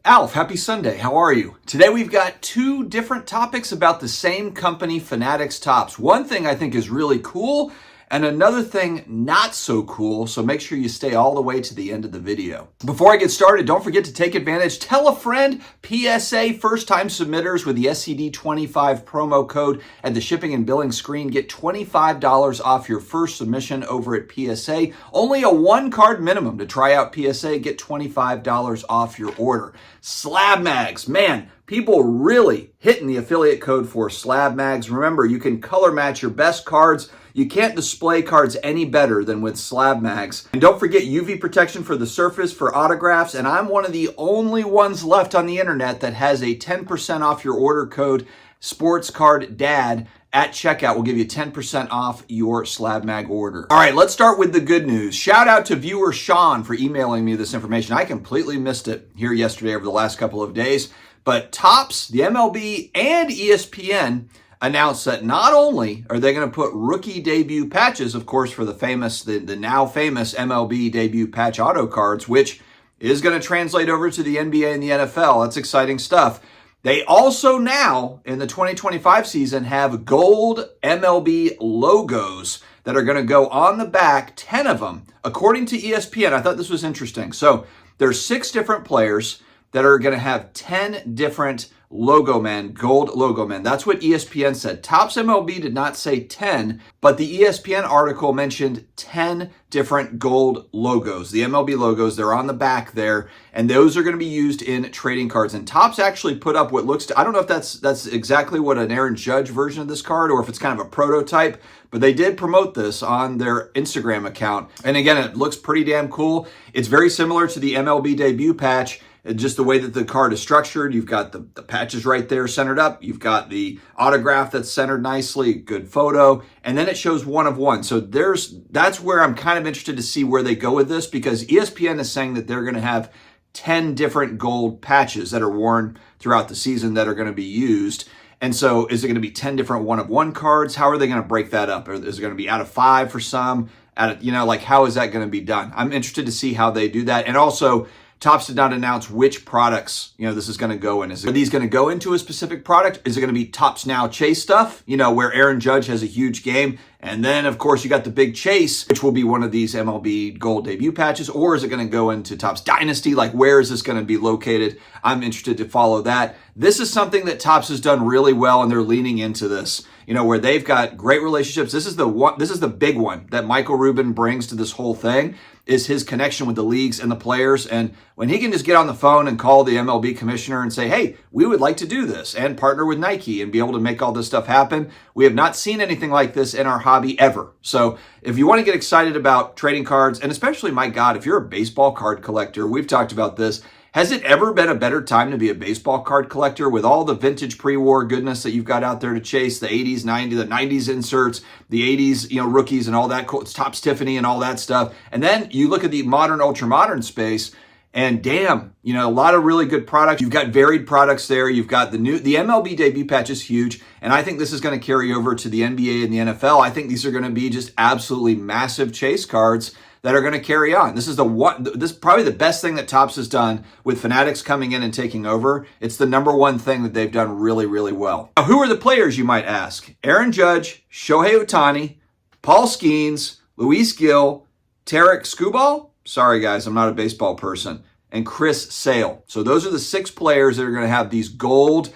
Alf, happy Sunday. How are you? Today we've got two different topics about the same company, Fanatics tops. One thing I think is really cool and another thing not so cool, so make sure you stay all the way to the end of the video. Before I get started, don't forget to take advantage. Tell a friend, PSA, first-time submitters with the SCD25 promo code at the shipping and billing screen. Get $25 off your first submission over at PSA. Only a one card minimum to try out PSA. Get $25 off your order. SlabMags, man, people really hitting the affiliate code for SlabMags. Remember, you can color match your best cards. You can't display cards any better than with SlabMags. And don't forget UV protection for the surface for autographs. And I'm one of the only ones left on the internet that has a 10% off your order code, SportsCardDad. At checkout, we'll give you 10% off your SlabMag order. All right, let's start with the good news. Shout out to viewer Sean for emailing me this information. I completely missed it here yesterday over the last couple of days. But Topps, the MLB, and ESPN announced that not only are they going to put rookie debut patches, of course, for the now famous MLB debut patch auto cards, which is going to translate over to the NBA and the NFL. That's exciting stuff. They also now, in the 2025 season, have gold MLB logos that are going to go on the back, 10 of them. According to ESPN, I thought this was interesting. So there's 6 different players that are going to have 10 different Logoman, gold Logoman. That's what ESPN said. Topps MLB did not say 10, but the ESPN article mentioned 10 different gold logos. The MLB logos, they're on the back there, and those are going to be used in trading cards. And Topps actually put up what looks to, I don't know if that's exactly what an Aaron Judge version of this card or if it's kind of a prototype, but they did promote this on their Instagram account. And again, it looks pretty damn cool. It's very similar to the MLB debut patch. Just the way that the card is structured, you've got the patches right there centered up. You've got the autograph that's centered nicely, good photo, and then it shows 1 of 1. So that's where I'm kind of interested to see where they go with this, because ESPN is saying that they're going to have 10 different gold patches that are worn throughout the season that are going to be used. And so is it going to be 10 different 1 of 1 cards? How are they going to break that up? Or is it going to be out of 5 for some? How is that going to be done? I'm interested to see how they do that. And also, Topps did not announce which products, this is going to go in. Are these going to go into a specific product? Is it going to be Topps Now Chase stuff, where Aaron Judge has a huge game? And then, of course, you got the big chase, which will be one of these MLB gold debut patches. Or is it going to go into Topps Dynasty? Where is this going to be located? I'm interested to follow that. This is something that Topps has done really well, and they're leaning into this, where they've got great relationships. This is the big one that Michael Rubin brings to this whole thing, is his connection with the leagues and the players. And when he can just get on the phone and call the MLB commissioner and say, hey, we would like to do this, and partner with Nike and be able to make all this stuff happen. We have not seen anything like this in our hobby ever. So if you want to get excited about trading cards, and especially, my God, if you're a baseball card collector, we've talked about this. Has it ever been a better time to be a baseball card collector with all the vintage pre-war goodness that you've got out there to chase, the 80s, 90s, the 90s inserts, the 80s, rookies and all that, Topps Tiffany and all that stuff. And then you look at the modern, ultra-modern space, and damn, a lot of really good products. You've got varied products there. You've got the MLB debut patch is huge, and I think this is going to carry over to the NBA and the NFL. I think these are going to be just absolutely massive chase cards that are going to carry on. This is probably the best thing that Topps has done with Fanatics coming in and taking over. It's the number one thing that they've done really, really well. Now, who are the players, you might ask? Aaron Judge, Shohei Ohtani, Paul Skeens, Luis Gil, Tarek Skubal. Sorry, guys, I'm not a baseball person. And Chris Sale. So those are the 6 players that are going to have these gold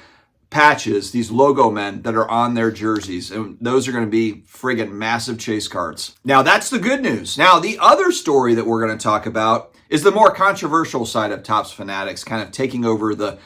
patches, these Logomen that are on their jerseys. And those are going to be friggin' massive chase cards. Now, that's the good news. Now, the other story that we're going to talk about is the more controversial side of Topps Fanatics, kind of taking over the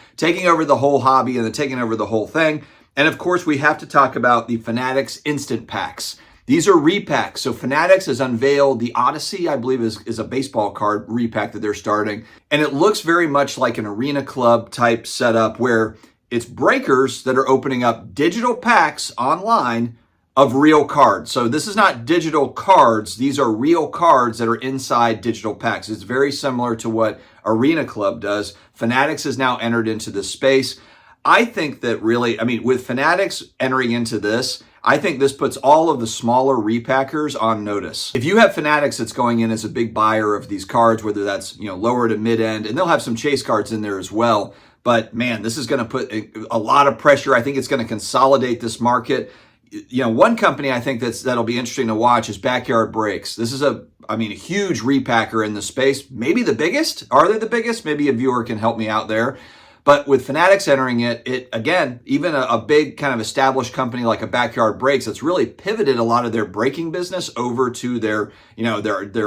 whole hobby and taking over the whole thing. And of course, we have to talk about the Fanatics Instant Packs. These are repacks. So Fanatics has unveiled the Odyssey, I believe is a baseball card repack that they're starting. And it looks very much like an arena club type setup where it's breakers that are opening up digital packs online of real cards. So this is not digital cards. These are real cards that are inside digital packs. It's very similar to what Arena Club does. Fanatics has now entered into this space. I think that really, with Fanatics entering into this, I think this puts all of the smaller repackers on notice. If you have Fanatics that's going in as a big buyer of these cards, whether that's, lower to mid-end, and they'll have some chase cards in there as well. But man, this is going to put a lot of pressure. I think it's going to consolidate this market. One company I think that'll be interesting to watch is Backyard Breaks. This is a huge repacker in the space. Maybe the biggest. Are they the biggest? Maybe a viewer can help me out there. But with Fanatics entering it again, even a big kind of established company like a Backyard Breaks that's really pivoted a lot of their breaking business over to their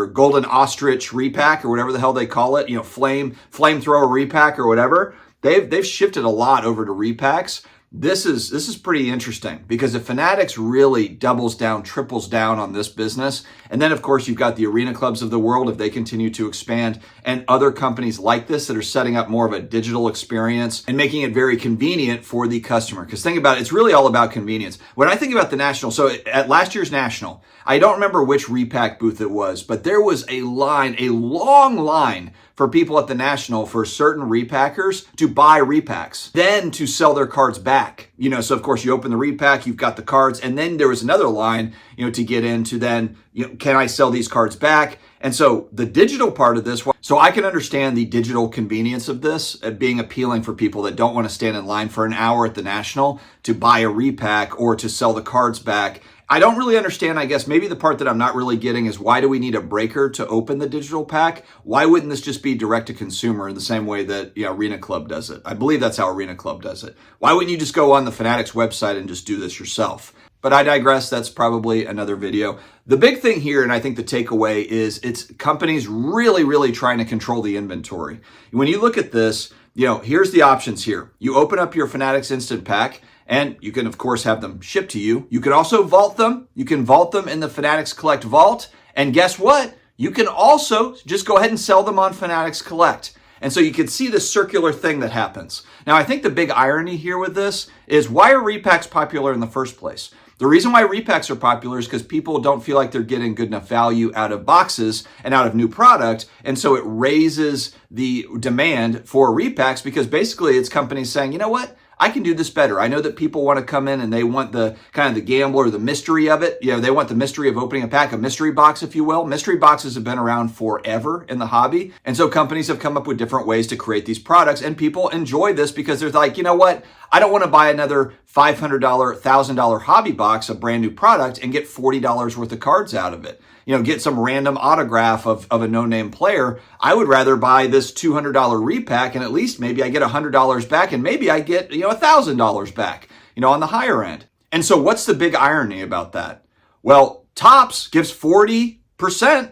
golden ostrich repack or whatever the hell they call it, flamethrower repack or whatever. They've shifted a lot over to repacks. This is pretty interesting because if Fanatics really doubles down, triples down on this business, and then of course you've got the arena clubs of the world if they continue to expand, and other companies like this that are setting up more of a digital experience and making it very convenient for the customer. Because think about it, it's really all about convenience. When I think about the National, so at last year's National, I don't remember which repack booth it was, but there was a long line for people at the National for certain repackers to buy repacks, then to sell their cards back. So of course you open the repack, you've got the cards, and then there was another line, to get into then, can I sell these cards back? And so the digital part of this, so I can understand the digital convenience of this being appealing for people that don't want to stand in line for an hour at the National to buy a repack or to sell the cards back. I don't really understand, I guess, maybe the part that I'm not really getting is why do we need a breaker to open the digital pack? Why wouldn't this just be direct to consumer in the same way that Arena Club does it? I believe that's how Arena Club does it. Why wouldn't you just go on the Fanatics website and just do this yourself? But I digress, that's probably another video. The big thing here, and I think the takeaway is it's companies really trying to control the inventory. When you look at this, here's the options here. You open up your Fanatics Instant Pack, and you can, of course, have them shipped to you. You can also vault them. You can vault them in the Fanatics Collect vault. And guess what? You can also just go ahead and sell them on Fanatics Collect. And so you can see the circular thing that happens. Now, I think the big irony here with this is why are repacks popular in the first place? The reason why repacks are popular is because people don't feel like they're getting good enough value out of boxes and out of new product. And so it raises the demand for repacks because basically it's companies saying, you know what? I can do this better. I know that people want to come in and they want the kind of the gamble or the mystery of it. They want the mystery of opening a pack, a mystery box, if you will. Mystery boxes have been around forever in the hobby. And so companies have come up with different ways to create these products, and people enjoy this because they're like, you know what? I don't want to buy another $500, $1,000 hobby box of brand new product and get $40 worth of cards out of it. Get some random autograph of a no-name player. I would rather buy this $200 repack and at least maybe I get $100 back and maybe I get, $1,000 back, on the higher end. And so what's the big irony about that? Well, Topps gives 40%,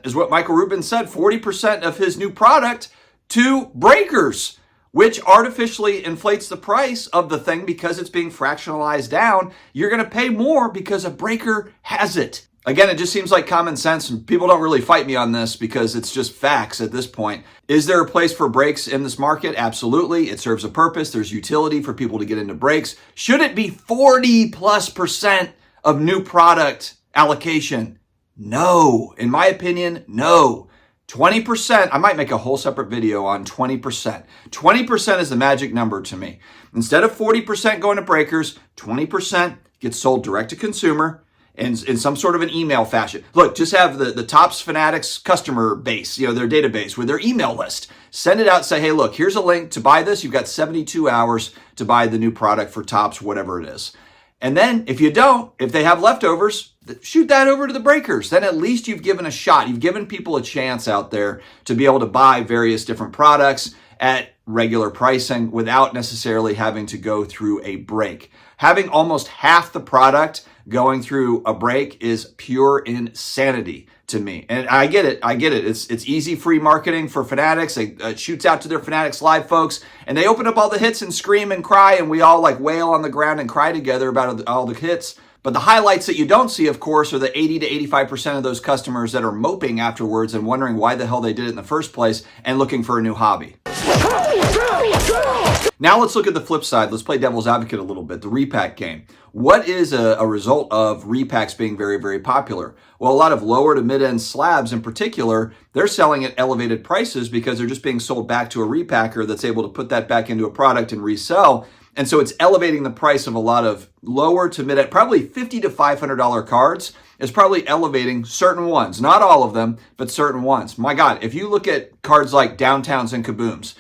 is what Michael Rubin said, 40% of his new product to breakers, which artificially inflates the price of the thing because it's being fractionalized down. You're going to pay more because a breaker has it. Again, it just seems like common sense, and people don't really fight me on this because it's just facts at this point. Is there a place for breaks in this market? Absolutely. It serves a purpose. There's utility for people to get into breaks. Should it be 40+% of new product allocation? No. In my opinion, no. 20%, I might make a whole separate video on 20%. 20% is the magic number to me. Instead of 40% going to breakers, 20% gets sold direct to consumer in some sort of an email fashion. Look, just have the Topps Fanatics customer base, their database with their email list. Send it out, say, hey, look, here's a link to buy this. You've got 72 hours to buy the new product for Topps, whatever it is. And then if you don't, if they have leftovers, shoot that over to the breakers. Then at least you've given a shot. You've given people a chance out there to be able to buy various different products at regular pricing without necessarily having to go through a break. Having almost half the product going through a break is pure insanity to me. And I get it. It's easy free marketing for Fanatics. It shoots out to their Fanatics Live folks, and they open up all the hits and scream and cry, and we all like wail on the ground and cry together about all the hits. But the highlights that you don't see, of course, are the 80 to 85% of those customers that are moping afterwards and wondering why the hell they did it in the first place and looking for a new hobby. Now let's look at the flip side. Let's play devil's advocate a little bit, the repack game. What is a result of repacks being very, very popular? Well, a lot of lower to mid-end slabs in particular, they're selling at elevated prices because they're just being sold back to a repacker that's able to put that back into a product and resell. And so it's elevating the price of a lot of lower to mid, probably $50 to $500 cards is probably elevating certain ones. Not all of them, but certain ones. My God, if you look at cards like Downtowns and Kabooms,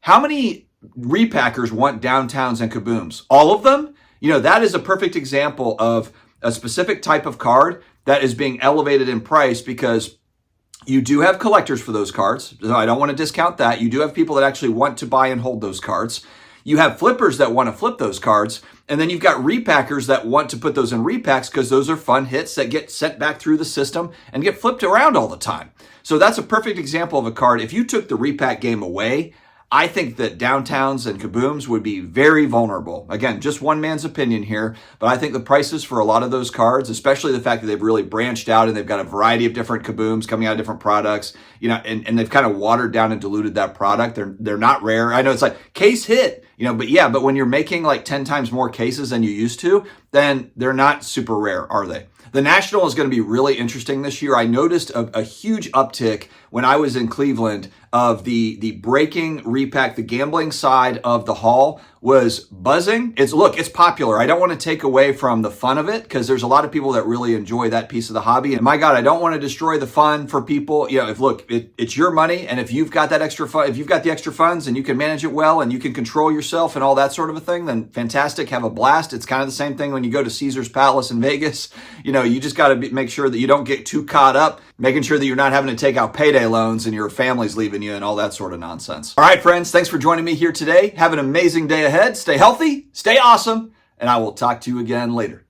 how many repackers want Downtowns and Kabooms? All of them? You know, that is a perfect example of a specific type of card that is being elevated in price because you do have collectors for those cards. So I don't want to discount that. You do have people that actually want to buy and hold those cards. You have flippers that want to flip those cards. And then you've got repackers that want to put those in repacks because those are fun hits that get sent back through the system and get flipped around all the time. So that's a perfect example of a card. If you took the repack game away, I think that Downtowns and Kabooms would be very vulnerable. Again, just one man's opinion here, but I think the prices for a lot of those cards, especially the fact that they've really branched out and they've got a variety of different Kabooms coming out of different products, you know, and they've kind of watered down and diluted that product. They're not rare. I know it's like case hit, you know, but when you're making like 10 times more cases than you used to, then they're not super rare, are they? The National is going to be really interesting this year. I noticed a huge uptick when I was in Cleveland of the breaking repack, the gambling side of the hall was buzzing. It's popular. I don't want to take away from the fun of it because there's a lot of people that really enjoy that piece of the hobby. And my God, I don't want to destroy the fun for people. You know, it's your money. And if you've got that extra fun, if you've got the extra funds and you can manage it well and you can control yourself and all that sort of a thing, then fantastic. Have a blast. It's kind of the same thing when you go to Caesar's Palace in Vegas. You know, you just got to make sure that you don't get too caught up, making sure that you're not having to take out payday loans and your family's leaving you and all that sort of nonsense. All right, friends, thanks for joining me here today. Have an amazing day ahead. Stay healthy, stay awesome, and I will talk to you again later.